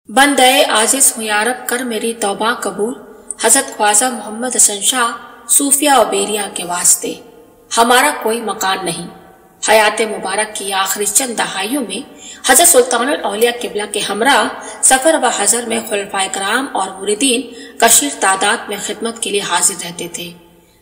बंदे आजिज हूँ यारब कर मेरी तौबा कबूल। हजरत ख्वाजा मोहम्मद हसन शाह सूफिया और बेरिया के वास्ते। हमारा कोई मकान नहीं। हयात मुबारक की आखिरी चंद दहाइयों में हजरत सुल्तानुल औलिया किबला के हमरा सफर व हजर में खुलफाए कराम और मुरीदीन कशीर तादाद में खिदमत के लिए हाजिर रहते थे।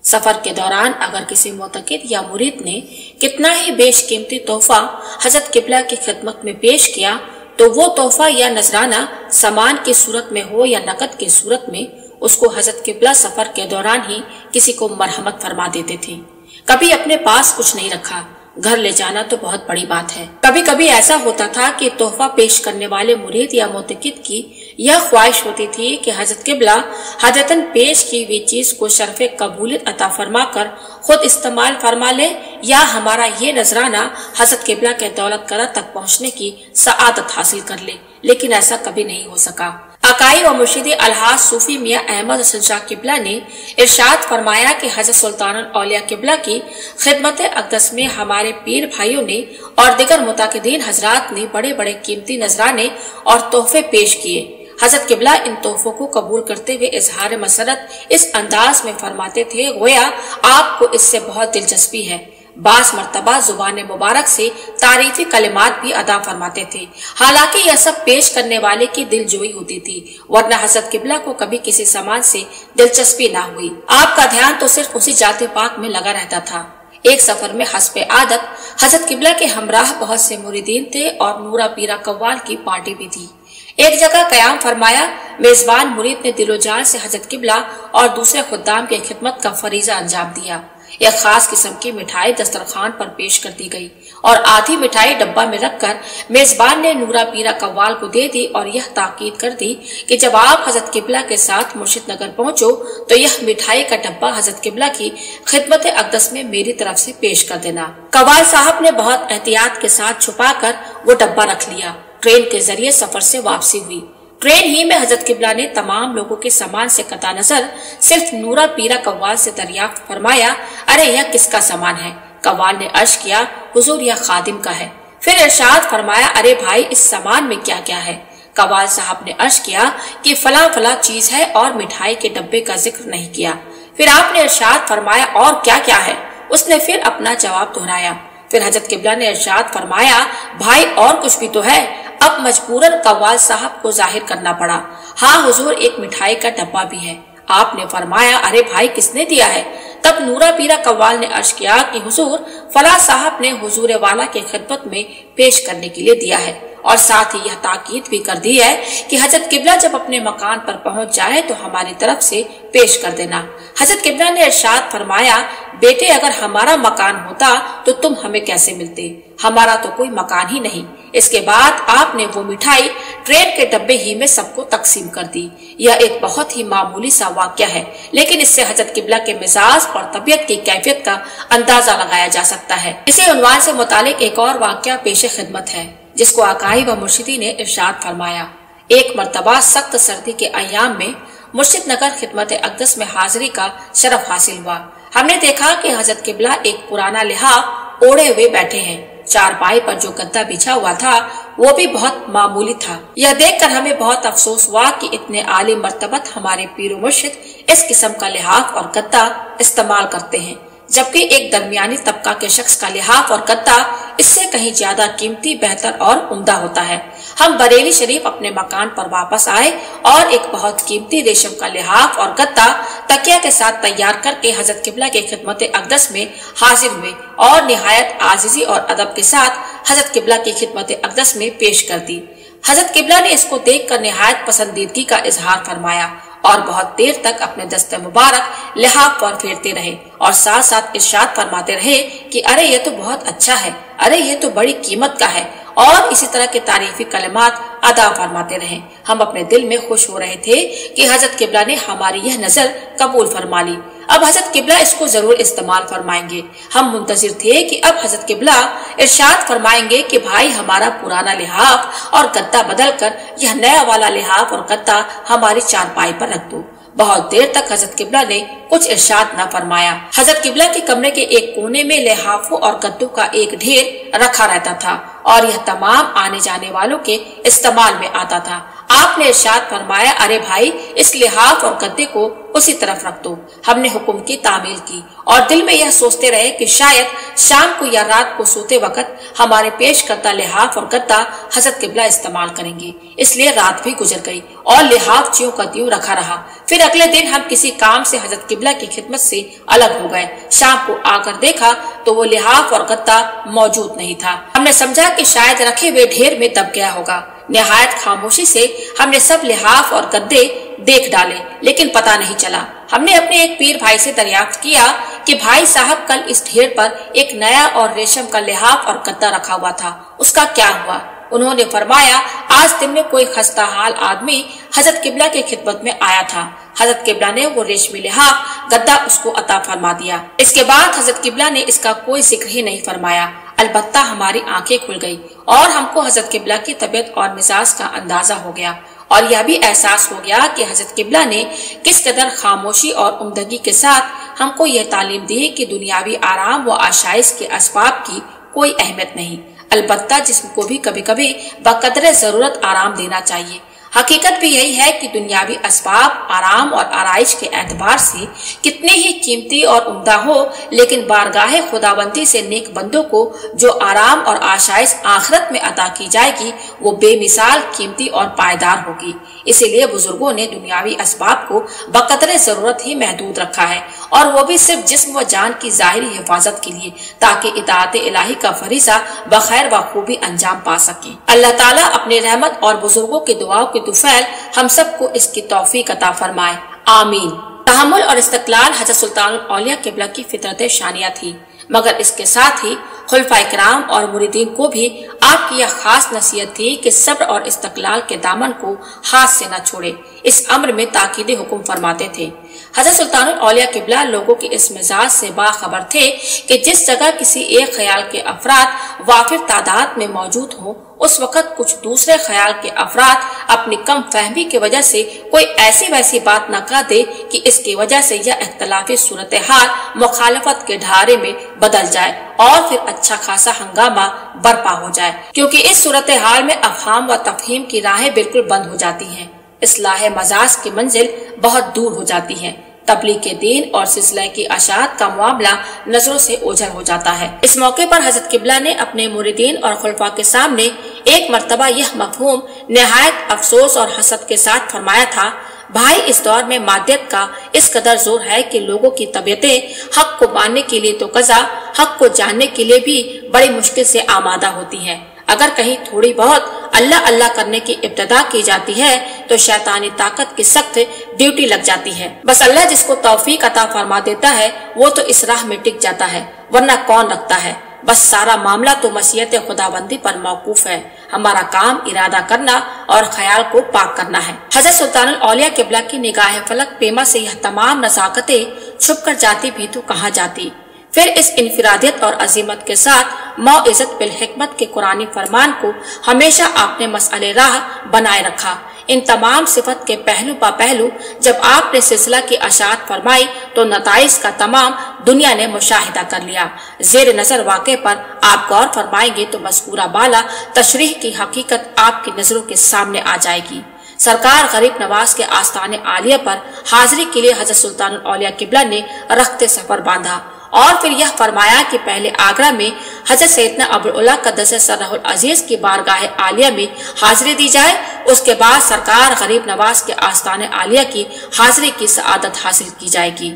सफर के दौरान अगर किसी मोतकिद या मुरीद ने कितना ही बेशकीमती तोहफा हजरत किबला की खिदमत में पेश किया तो वो तोहफा या नजराना सामान की सूरत में हो या नकद की सूरत में उसको हजरत किबला सफर के दौरान ही किसी को मरहमत फरमा देते थे। कभी अपने पास कुछ नहीं रखा, घर ले जाना तो बहुत बड़ी बात है। कभी कभी ऐसा होता था कि तोहफा पेश करने वाले मुरीद या मोतकिद की यह ख्वाहिश होती थी कि हजरत किबला हजरतन पेश की हुई चीज को शर्फ़े कबूलियत अता फरमा कर खुद इस्तेमाल फरमा ले या हमारा ये नजराना हजरत किबला के दौलत करा तक पहुँचने की सआदत हासिल कर ले, लेकिन ऐसा कभी नहीं हो सका। अकाई व मुर्शिद अलहाज सूफी मियाँ अहमद हसन शाह किबला ने इरशाद फरमाया कि हजरत सुल्तानुल औलिया किबला की खिदमत अक़दस में हमारे पीर भाइयों ने और दिगर मुताकिदीन हजरात ने बड़े बड़े कीमती नजराने और तोहफे पेश किए। हजरत किबला इन तोहफों को कबूल करते हुए इजहार मसरत इस अंदाज में फरमाते थे गोया आपको इससे बहुत दिलचस्पी है। बास मर्तबा जुबान मुबारक से तारीफी कलिमात भी अदा फरमाते थे। हालांकि यह सब पेश करने वाले की दिलजोई होती थी, वरना हजरत किबला को कभी किसी सामान से दिलचस्पी ना हुई। आपका ध्यान तो सिर्फ उसी जाते पाक में लगा रहता था। एक सफर में हस्बे आदत हजरत किबला के हमराह बहुत से मुरीदीन थे और नूरा पीरा कव्वाल की पार्टी भी थी। एक जगह कयाम फरमाया, मेजबान मुरीद ने दिलोजान से हजरत किबला और दूसरे खुद्दाम की खिदमत का फरीजा अंजाम दिया। एक खास किस्म की मिठाई दस्तरखान पर पेश कर दी गई और आधी मिठाई डब्बा में रखकर मेजबान ने नूरा पीरा कव्वाल को दे दी और यह ताकीद कर दी कि जब आप हजरत किबला के साथ मुर्शिद नगर पहुंचो तो यह मिठाई का डब्बा हजरत किबला की खिदमत अक़दस में मेरी तरफ से पेश कर देना। कव्वाल साहब ने बहुत एहतियात के साथ छुपा कर वो डब्बा रख लिया। ट्रेन के जरिए सफर से वापसी हुई। ट्रेन ही में हजरत किबला ने तमाम लोगों के सामान से कता नजर सिर्फ नूरा पीरा कव्वाल से दरियाफ्त फरमाया, अरे यह किसका सामान है? कव्वाल ने अर्ज किया, हुजूर यह खादिम का है। फिर इरशाद फरमाया, अरे भाई इस सामान में क्या क्या है? कव्वाल साहब ने अर्ज किया कि फला फला चीज है और मिठाई के डब्बे का जिक्र नहीं किया। फिर आपने इरशाद फरमाया, और क्या क्या है? उसने फिर अपना जवाब दोहराया। फिर हजरत किबला ने इरशाद फरमाया, भाई और कुछ भी तो है। अब मजबूरन कव्वाल साहब को जाहिर करना पड़ा, हाँ हुजूर एक मिठाई का डब्बा भी है। आपने फरमाया, अरे भाई किसने दिया है? तब नूरा पीरा कव्वाल ने अर्ज किया कि हुजूर फला साहब ने हुजूर वाला की खिदमत में पेश करने के लिए दिया है और साथ ही यह ताकीद भी कर दी है कि हजरत किबला जब अपने मकान पर पहुंच जाए तो हमारी तरफ से पेश कर देना। हजरत किबला ने इरशाद फरमाया, बेटे अगर हमारा मकान होता तो तुम हमें कैसे मिलते? हमारा तो कोई मकान ही नहीं। इसके बाद आपने वो मिठाई ट्रेन के डब्बे ही में सबको तकसीम कर दी। यह एक बहुत ही मामूली सा वाक़या है, लेकिन इससे हजरत किबला के मिजाज और तबीयत की कैफियत का अंदाजा लगाया जा सकता है। इसी उन्वान से मुतालिक एक और वाक़या पेशे खिदमत है जिसको आकाई व मुर्शिदी ने इरशाद फरमाया। एक मर्तबा सख्त सर्दी के अयाम में मुर्शिद नगर खिदमत अक़दस में हाजिरी का शरफ हासिल हुआ। हमने देखा कि हजरत किबला एक पुराना लिहाफ ओढ़े हुए बैठे हैं। चारपाई पर जो गद्दा बिछा हुआ था वो भी बहुत मामूली था। यह देखकर हमें बहुत अफसोस हुआ कि इतने आली मर्तबत हमारे पीर मुर्शिद इस किस्म का लिहाफ और गद्दा इस्तेमाल करते हैं, जबकि एक दरमियानी तबका के शख्स का लिहाफ और गद्दा इससे कहीं ज्यादा कीमती, बेहतर और उम्दा होता है। हम बरेली शरीफ अपने मकान पर वापस आए और एक बहुत कीमती रेशम का लिहाफ और गद्दा तकिया के साथ तैयार करके हजरत किबला के खिदमत अक़दस में हाजिर हुए और निहायत आजिजी और अदब के साथ हजरत किबला की खिदमत अक़दस में पेश कर दी। हजरत किबला ने इसको देखकर निहायत पसंदीदगी का इजहार फरमाया और बहुत देर तक अपने दस्ते मुबारक लिहाफ पर फेरते रहे और साथ साथ इरशाद फरमाते रहे कि अरे ये तो बहुत अच्छा है, अरे ये तो बड़ी कीमत का है, और इसी तरह के तारीफी कलमात अदा फरमाते रहे। हम अपने दिल में खुश हो रहे थे कि हजरत किबला ने हमारी यह नजर कबूल फरमा ली। अब हजरत किबला इसको जरूर इस्तेमाल फरमाएंगे। हम मुंतजिर थे कि अब हजरत किबला इरशाद फरमाएंगे कि भाई हमारा पुराना लिहाफ और गद्दा बदल कर यह नया वाला लिहाफ और गद्दा हमारी चारपाई पर रख दो। बहुत देर तक हजरत किबला ने कुछ इरशाद न फरमाया। हजरत किबला के कमरे के एक कोने में लिहाफों और गद्दों का एक ढेर रखा रहता था और यह तमाम आने जाने वालों के इस्तेमाल में आता था। آپ نے ارشاد فرمایا ارے بھائی اس لحاف اور گدے کو اسی طرف رکھ دو۔ ہم نے حکم کی تعمیل کی اور دل میں یہ سوچتے رہے کہ شاید شام کو یا رات کو سوتے وقت ہمارے پیش کردہ لحاف اور گدا حضرت قبلہ استعمال کریں گے، اس لیے رات بھی گزر گئی اور لحاف تیوں کا تیوں رکھا رہا۔ پھر اگلے دن ہم کسی کام سے حضرت قبلہ کی خدمت سے الگ ہو گئے۔ شام کو آ کر دیکھا تو وہ لحاف اور گدا موجود نہیں تھا۔ ہم نے سمجھا کہ شاید رکھے ہوئے ڈھیر میں دب گیا ہوگا۔ نہایت خاموشی سے ہم نے سب لحاف اور گدے دیکھ ڈالے لیکن پتہ نہیں چلا۔ ہم نے اپنے ایک پیر بھائی سے دریافت کیا کہ بھائی صاحب کل اس ڈھیر پر ایک نیا اور ریشم کا لحاف اور گدا رکھا ہوا تھا، اس کا کیا ہوا؟ انہوں نے فرمایا آج دن میں کوئی خستہ حال آدمی حضرت قبلہ کی خدمت میں آیا تھا، حضرت قبلہ نے وہ ریشمی لحاف گدا اس کو عطا فرما دیا۔ اس کے بعد حضرت قبلہ نے اس کا کوئی ذکر ہی نہیں فرمایا۔ البتہ ہماری آنکھیں کھل گئی اور ہم کو حضرت قبلہ کی طبیعت اور مزاج کا اندازہ ہو گیا اور یہ بھی احساس ہو گیا کہ حضرت قبلہ نے کس قدر خاموشی اور عمدگی کے ساتھ ہم کو یہ تعلیم دی کہ دنیاوی آرام و آشائش کے اسباب کی کوئی اہمیت نہیں، البتہ جسم کو بھی کبھی کبھی بقدر ضرورت آرام دینا چاہیے۔ حقیقت بھی یہی ہے کہ دنیاوی اسباب آرام اور آرائش کے اعتبار سے کتنے ہی قیمتی اور عمدہ ہو، لیکن بارگاہ خداوندی سے نیک بندوں کو جو آرام اور آشائش آخرت میں عطا کی جائے گی وہ بے مثال قیمتی اور پائیدار ہوگی۔ اسی لیے بزرگوں نے دنیاوی اسباب کو بقدر ضرورت ہی محدود رکھا ہے، اور وہ بھی صرف جسم و جان کی ظاہری حفاظت کے لیے، تاکہ اطاعت الہی کا فریضہ بخیر و خوبی انجام پا سکے۔ اللہ تعالیٰ اپنی رحمت اور بزرگوں کی دعاؤں کی طفیل ہم سب کو اس کی توفیق عطا فرمائے، آمین۔ تحمل اور استقلال حضرت سلطان الاولیاء قبلہ کی فطرت شانیہ تھی، مگر اس کے ساتھ ہی خلفائے کرام اور مریدین کو بھی آپ کی یہ خاص نصیحت تھی کہ صبر اور استقلال کے دامن کو ہاتھ سے نہ چھوڑے۔ اس امر میں تاکید حکم فرماتے تھے۔ حضرت سلطان الاولیاء قبلہ لوگوں کے اس مزاج سے باخبر تھے کہ جس جگہ کسی ایک خیال کے افراد وافر تعداد میں موجود ہوں، اس وقت کچھ دوسرے خیال کے افراد اپنی کم فہمی کی وجہ سے کوئی ایسی ویسی بات نہ کہہ دے کہ اس کی وجہ سے یہ اختلافی صورتحال مخالفت کے ڈھارے میں بدل جائے اور پھر اچھا خاصا ہنگامہ برپا ہو جائے، کیونکہ اس صورتحال میں افہام و تفہیم کی راہیں بالکل بند ہو جاتی ہیں، اصلاح مزاج کی منزل بہت دور ہو جاتی ہے، تبلیغ کے دین اور سلسلہ کی اشاعت کا معاملہ نظروں سے اوجھل ہو جاتا ہے۔ اس موقع پر حضرت قبلہ نے اپنے مریدین اور خلفاء کے سامنے ایک مرتبہ یہ مفہوم نہایت افسوس اور حسرت کے ساتھ فرمایا تھا، بھائی اس دور میں مادیت کا اس قدر زور ہے کہ لوگوں کی طبیعتیں حق کو ماننے کے لیے تو قضا، حق کو جاننے کے لیے بھی بڑی مشکل سے آمادہ ہوتی ہیں۔ اگر کہیں تھوڑی بہت اللہ اللہ کرنے کی ابتدا کی جاتی ہے تو شیطانی طاقت کی سخت ڈیوٹی لگ جاتی ہے۔ بس اللہ جس کو توفیق عطا فرما دیتا ہے وہ تو اس راہ میں ٹک جاتا ہے، ورنہ کون رکھتا ہے۔ بس سارا معاملہ تو مشیت خداوندی پر موقوف ہے، ہمارا کام ارادہ کرنا اور خیال کو پاک کرنا ہے۔ حضرت سلطان الاولیاء قبلہ کی نگاہ فلک پیما سے یہ تمام نزاکتیں چھپ کر جاتی بھی تو کہاں جاتی۔ پھر اس انفرادیت اور عظیمت کے ساتھ موعظت بالحکمت کے قرآنی فرمان کو ہمیشہ آپ نے مسئلہ راہ بنائے رکھا۔ ان تمام صفت کے پہلو پا پہلو جب آپ نے سلسلہ کی اشاعت فرمائی تو نتائج کا تمام دنیا نے مشاہدہ کر لیا۔ زیر نظر واقعے پر آپ غور فرمائیں گے تو مذکورہ بالا تشریح کی حقیقت آپ کی نظروں کے سامنے آ جائے گی۔ سرکار غریب نواز کے آستان عالیہ پر حاضری کے لیے حضرت سلطان الاولیاء قبلہ نے رخت سفر باندھا اور پھر یہ فرمایا کہ پہلے آگرہ میں حضرت سیدنا ابوالعلا قدس سرہ العزیز کی بارگاہ عالیہ میں حاضری دی جائے، اس کے بعد سرکار غریب نواز کے آستان عالیہ کی حاضری کی سعادت حاصل کی جائے گی۔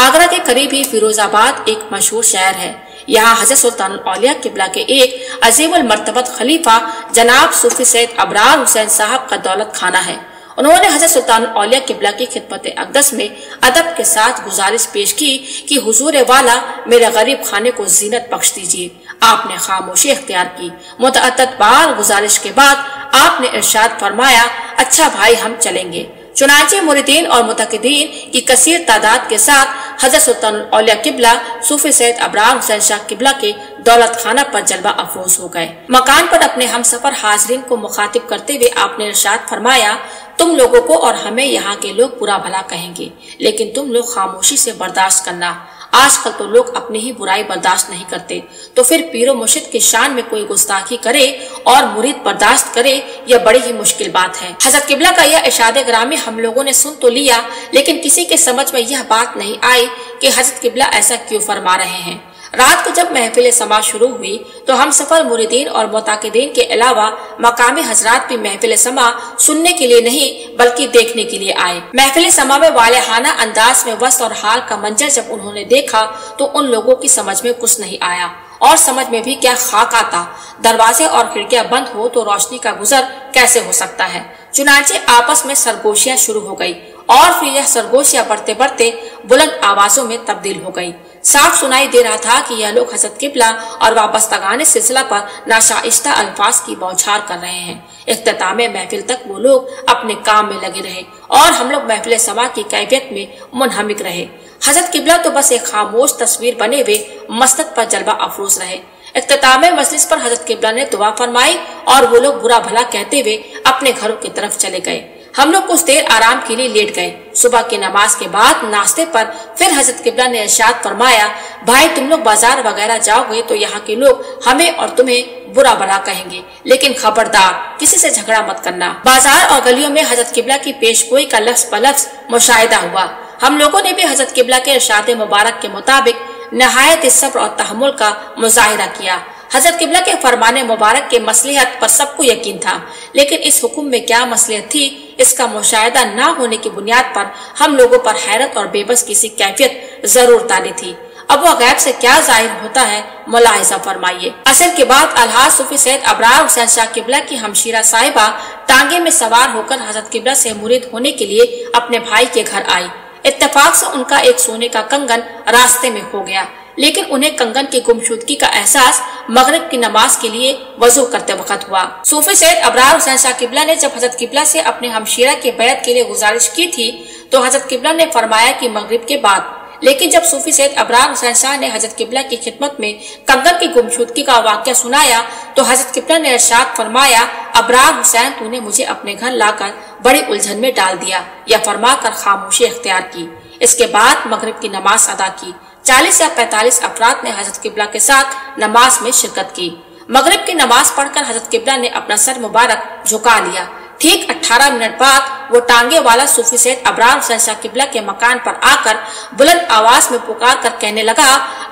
آگرہ کے قریب ہی فیروز آباد ایک مشہور شہر ہے، یہاں حضرت سلطان الاولیاء قبلہ کے ایک عظیم المرتبت خلیفہ جناب صوفی سید ابرار حسین صاحب کا دولت خانہ ہے۔ انہوں نے حضرت سلطان الاولیاء قبلہ کی خدمت اقدس میں ادب کے ساتھ گزارش پیش کی کہ حضور والا میرے غریب خانے کو زینت بخش دیجیے۔ آپ نے خاموشی اختیار کی۔ متعدد بار گزارش کے بعد آپ نے ارشاد فرمایا، اچھا بھائی ہم چلیں گے۔ چنانچہ مریدین اور متقدین کی کثیر تعداد کے ساتھ حضرت سلطان الاولیاء قبلہ صوفی سید ابرار حسین شاہ قبلہ کے دولت خانہ پر جلوہ افروز ہو گئے۔ مکان پر اپنے ہم سفر حاضرین کو مخاطب کرتے ہوئے آپ نے ارشاد فرمایا، تم لوگوں کو اور ہمیں یہاں کے لوگ برا بھلا کہیں گے، لیکن تم لوگ خاموشی سے برداشت کرنا۔ आजकल तो लोग अपनी ही बुराई बर्दाश्त नहीं करते, तो फिर पीरो मुर्शिद की शान में कोई गुस्ताखी करे और मुरीद बर्दाश्त करे, यह बड़ी ही मुश्किल बात है। हजरत किबला का यह इरशाद ग्रामी हम लोगों ने सुन तो लिया, लेकिन किसी के समझ में यह बात नहीं आई कि हजरत किबला ऐसा क्यों फरमा रहे हैं। रात को जब महफिल समा शुरू हुई तो हम सफर मुरीदीन और मुताकिदीन के अलावा मकामी हजरात भी महफिल समा सुनने के लिए नहीं बल्कि देखने के लिए आए। महफिल समा में वालेहाना अंदाज में वस्त और हाल का मंजर जब उन्होंने देखा तो उन लोगों की समझ में कुछ नहीं आया और समझ में भी क्या खाक आता। दरवाजे और खिड़कियां बंद हो तो रोशनी का गुजर कैसे हो सकता है। चुनांचे आपस में सरगोशियां शुरू हो गई और फिर यह सरगोशियां बढ़ते बढ़ते बुलंद आवाजों में तब्दील हो गई। साफ सुनाई दे रहा था कि यह लोग हजरत किबला और वाबस्तगान सिलसिला पर नाशाइस्ता अल्फाज की बौछार कर रहे हैं। इख्तिताम महफिल तक वो लोग अपने काम में लगे रहे और हम लोग महफिल समा की कैफियत में मुनहमिक रहे। हजरत किबला तो बस एक खामोश तस्वीर बने हुए मस्तक पर जलवा अफरोज रहे। इख्तिताम मजलिस पर हजरत किबला ने दुआ फरमाई और वो लोग बुरा भला कहते हुए अपने घरों की तरफ चले गए। हम लोग कुछ देर आराम के लिए लेट गए। सुबह की नमाज के बाद नाश्ते पर फिर हजरत किबला ने इरशाद फरमाया, भाई तुम लोग बाजार वगैरह जाओगे तो यहाँ के लोग हमें और तुम्हें बुरा भला कहेंगे, लेकिन खबरदार किसी से झगड़ा मत करना। बाजार और गलियों में हजरत किबला की पेशगोई का लफ्ज बलफ्ज मुशाहिदा हुआ। हम लोगों ने भी हजरत किबला के इरशाद मुबारक के मुताबिक नहायत सब्र और तहम्मुल का मुजाहिरा किया। हजरत किबला के फरमाने मुबारक के मसलिहत पर सबको यकीन था, लेकिन इस हुक्म में क्या मसलिहत थी इसका मुशाहिदा न होने की बुनियाद पर हम लोगों पर हैरत और बेबस की सी कैफियत जरूर तारी थी। अब वह गैब से क्या जाहिर होता है मुलाहिजा फरमाइए। असर के बाद अलहाज सूफी सैयद अबरार हुसैन शाह किबला की हमशीरा साहिबा टांगे में सवार होकर हजरत किबला से मुरीद होने के लिए अपने भाई के घर आई। इत्तेफाक से उनका एक सोने का कंगन रास्ते में खो गया, लेकिन उन्हें कंगन की गुमशुदगी का एहसास मगरिब की नमाज के लिए वजू करते वक्त हुआ। सूफी सैयद अबरार हुसैन शाह किबला ने जब हजरत किबला से अपने हमशीरा के बैत के लिए गुजारिश की थी तो हजरत किबला ने फरमाया कि मगरिब के बाद। लेकिन जब सूफी सैयद अबरार हुसैन शाह ने हजरत किबला की खिदमत में कंगन की गुमशुदगी का वाक़या सुनाया तो हजरत किबला ने इरशाद फरमाया, अबरार हुसैन तूने मुझे अपने घर लाकर बड़ी उलझन में डाल दिया। यह फरमाकर खामोशी इख्तियार की। इसके बाद मगरिब की नमाज अदा की। 40 या 45 अफराद ने हजरत किबला के साथ नमाज में शिरकत की। मगरिब की नमाज पढ़कर हजरत किबला ने अपना सर मुबारक झुका लिया। ठीक 18 मिनट बाद वो टांगे वाला सूफी सैयद अबरार हुसैन शाह किबला के मकान पर आकर बुलंद आवाज में पुकार कर कहने लगा,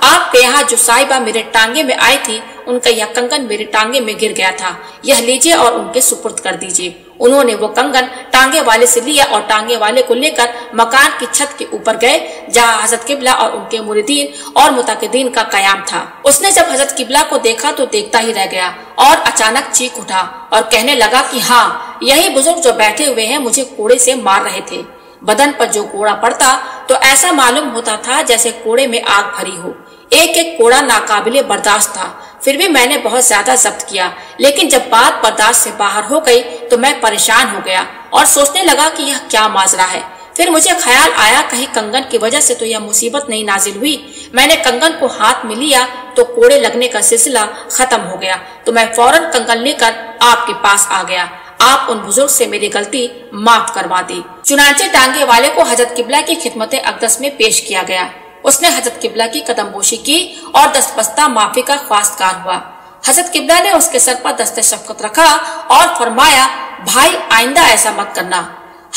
आपके यहाँ जो साहिबा मेरे टांगे में आई थी उनका यह कंगन मेरे टांगे में गिर गया था, यह लीजिए और उनके सुपुर्द कर दीजिए। उन्होंने वो कंगन टांगे वाले से लिया और टांगे वाले को लेकर मकान की छत के ऊपर गए जहाँ हजरत किबला और उनके मुरीदीन और मुताकिदीन का कयाम था। उसने जब हजरत किबला को देखा तो देखता ही रह गया और अचानक चीख उठा और कहने लगा कि हाँ, यही बुजुर्ग जो बैठे हुए हैं मुझे कोड़े से मार रहे थे। बदन पर जो कोड़ा पड़ता तो ऐसा मालूम होता था जैसे कोड़े में आग भरी हो। एक एक कोड़ा नाकाबिले बर्दाश्त था, फिर भी मैंने बहुत ज्यादा जब्त किया, लेकिन जब बात बर्दाश्त से बाहर हो गई तो मैं परेशान हो गया और सोचने लगा कि यह क्या माजरा है। फिर मुझे ख्याल आया कहीं कंगन की वजह से तो यह मुसीबत नहीं नाजिल हुई। मैंने कंगन को हाथ में लिया तो कोड़े लगने का सिलसिला खत्म हो गया, तो मैं फौरन कंगन लेकर आपके पास आ गया। आप उन बुजुर्ग से मेरी गलती माफ करवा दी। चुनांचे टांगे वाले को हजरत किबला की खिदमत अक़दस में पेश किया गया। उसने हजरत किबला की कदमबोशी की और दस्तबस्ता माफी का ख्वास्तकार हुआ। हजरत किबला ने उसके सर पर दस्ते शफकत रखा और फरमाया, भाई आइंदा ऐसा मत करना।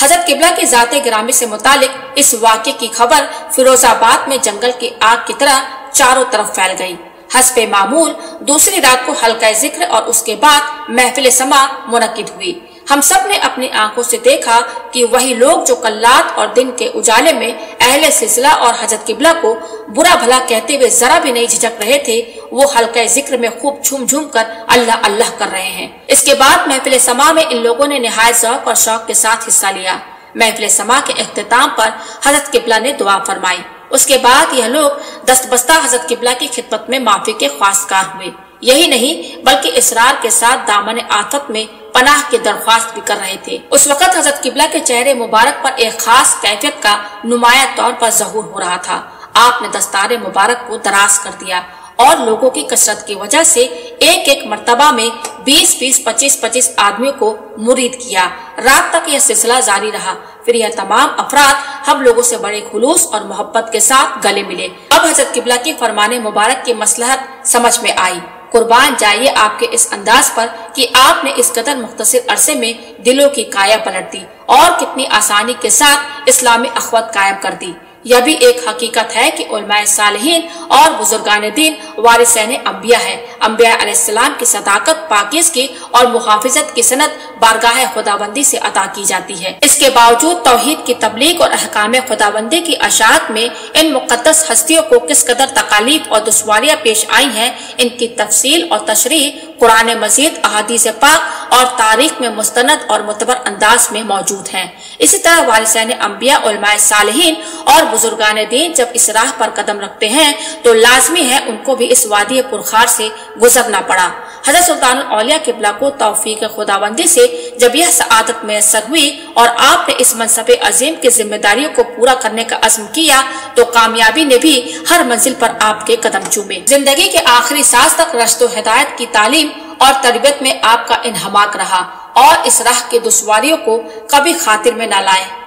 हजरत किबला की जाते गिरामी से मुतालिक इस वाक़े की खबर फिरोजाबाद में जंगल की आग की तरह चारों तरफ फैल गई। हस्बे मामूल दूसरी रात को हल्का जिक्र और उसके बाद महफिल समा मुनक्किद हुई। हम सब ने अपनी आंखों से देखा कि वही लोग जो कल रात और दिन के उजाले में अहले सिलसिला और हजरत किबला को बुरा भला कहते हुए जरा भी नहीं झिझक रहे थे, वो हल्का जिक्र में खूब झूम झूम कर अल्लाह अल्लाह कर रहे हैं। इसके बाद महफिल समा में इन लोगों ने निहायत ज़ौक़ और शौक के साथ हिस्सा लिया। महफिल समा के इख्तिताम पर हजरत किबला ने दुआ फरमाई। उसके बाद यह लोग दस्तबस्ता हजरत किबला की खिदमत में माफी के ख्वास्तकार हुए। यही नहीं बल्कि इसरार के साथ दामन आफत में पनाह की दरख्वास्त भी कर रहे थे। उस वक्त हजरत किबला के चेहरे मुबारक पर एक खास कैफियत का नुमाया तौर पर ज़हूर हो रहा था। आपने दस्तारे मुबारक को दराज कर दिया और लोगों की कसरत की वजह से एक एक मर्तबा में 20-20, 25-25 आदमियों को मुरीद किया। रात तक यह सिलसिला जारी रहा। پھر یہ تمام افراد ہم لوگوں سے بڑے خلوص اور محبت کے ساتھ گلے ملے۔ اب حضرت قبلہ کی فرمان مبارک کی مصلحت سمجھ میں آئی۔ قربان جائیے آپ کے اس انداز پر کہ آپ نے اس قدر مختصر عرصے میں دلوں کی کایا پلٹ دی اور کتنی آسانی کے ساتھ اسلامی اخوت قائم کر دی۔ یہ بھی ایک حقیقت ہے کہ علماء صالحین اور بزرگان دین وارثین انبیاء ہیں۔ انبیاء علیہ السلام کی صداقت، پاکیزگی اور محافظت کی سند بارگاہ خداوندی سے عطا کی جاتی ہے۔ اس کے باوجود توحید کی تبلیغ اور احکام خداوندی کی اشاعت میں ان مقدس ہستیوں کو کس قدر تکالیف اور دشواریاں پیش آئی ہیں، ان کی تفصیل اور تشریح قرآن مجید، احادیث پاک اور تاریخ میں مستند اور معتبر انداز میں موجود ہیں۔ اسی طرح وارثین انبیاء، علماء صالحین اور بزرگان دین جب اس راہ پر قدم رکھتے ہیں تو لازمی ہے ان کو بھی اس وادی پرخار سے گزرنا پڑا۔ حضرت سلطان الاولیاء قبلہ کو توفیق خداوندی سے جب یہ سعادت میسر ہوئی اور آپ نے اس منصب عظیم کی ذمہ داریوں کو پورا کرنے کا عزم کیا تو کامیابی نے بھی ہر منزل پر آپ کے قدم چومے۔ زندگی کے آخری سانس تک رشد و ہدایت کی تعلیم اور تربیت میں آپ کا انہماک رہا اور اس راہ کے دشواریوں کو کبھی خاطر میں نہ لائے۔